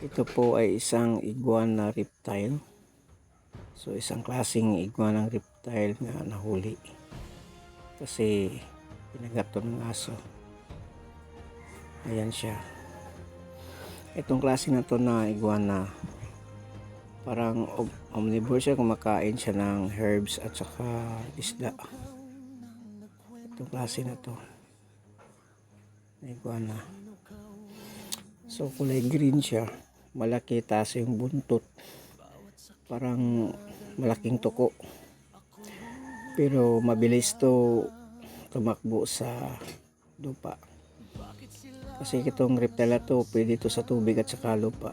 Ito po ay isang iguana reptile. So isang klaseng iguana reptile na nahuli kasi pinagat to ng aso. Ayan siya. Itong klase na to na iguana, parang omnivore siya, kumakain siya ng herbs at saka isda. Itong klase na to na iguana. So kulay green siya, malaki, taas yung buntot, parang malaking tuko, pero mabilis to tumakbo sa lupa kasi itong reptile na to pwede to sa tubig at saka lupa.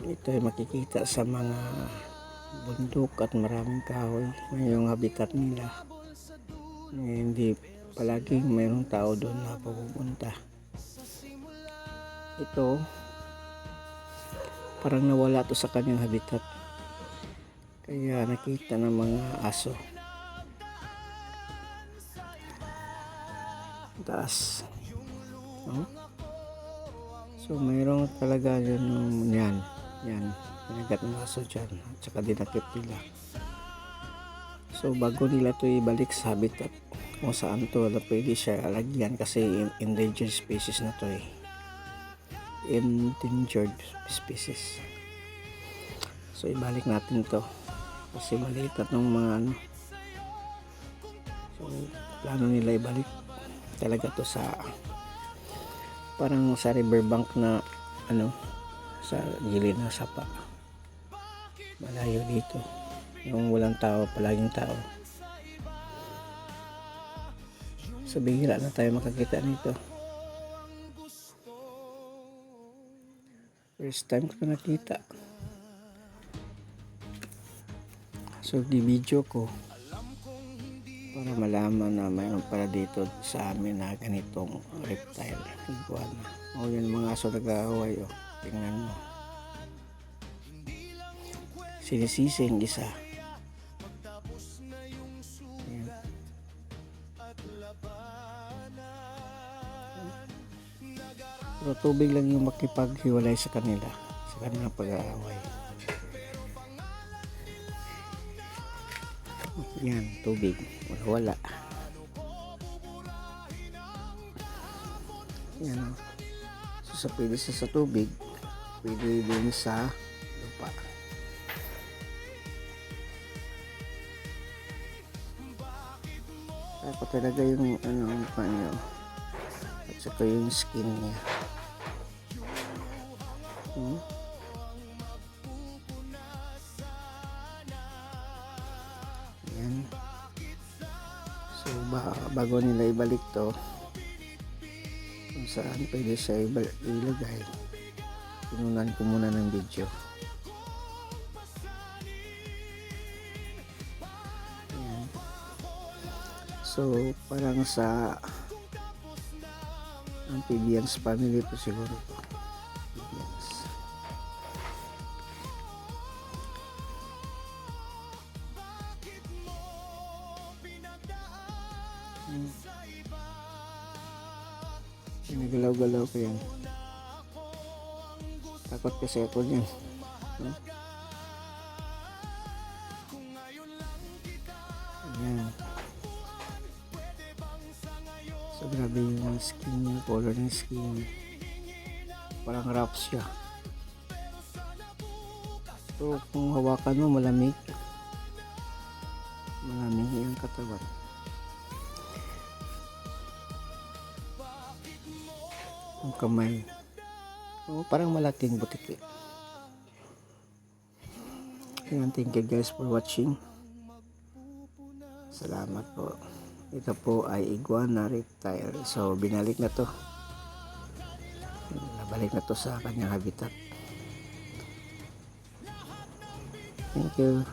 Ito ay makikita sa mga bundok at maraming kahoy, yung habitat nila. Hindi palaging mayroong tao doon na pupunta. Ito parang nawala to sa kanyang habitat, kaya nakita ng mga aso. Taas, no? So mayroong talaga yun, yan pinagat ng aso dyan at saka dinakip nila. So bago nila to ibalik sa habitat kung saan to na pwede siya alagyan, kasi endangered species na to endangered species. So ibalik natin to kasi maliit na tong mga ano. So plano nila ibalik talaga to sa parang sa riverbank na ano, sa gilid ng sapa, malayo dito, yung walang tao, palaging tao. So bihira na tayo makakita nito. First time ko nakita. So di-video ko para malaman na mayroon para dito sa amin na ganitong reptile, iguana. O yan, mga aso nag-aaway, tingnan mo, sinisising isa. Ayan. Pero tubig lang yung makipaghiwalay sa kanila, sa kanilang pag-aaway. Yan, tubig, wala. Yan. So pwede sa tubig, pwede din sa lupa. Ako talaga yung ano, ang panyo at saka yung skin niya. Yan. So bago nila ibalik to kung saan pwede siya ilagay, pinunan ko muna ng video. Ayan. So parang sa amphibians family po siguro to. Amphibians. Nagalaw-galaw ko yan. Takot kasi ako dyan. Ayan. So grabe yung skin niya, color ng skin. Parang rough siya. So kung hawakan mo, malamig. Malamig yung katawan. Ang kamay, parang malaking butiki. Thank you guys for watching. Salamat po. Ito po ay iguana reptile. So binalik na to, nabalik na to sa kanyang habitat. Thank you.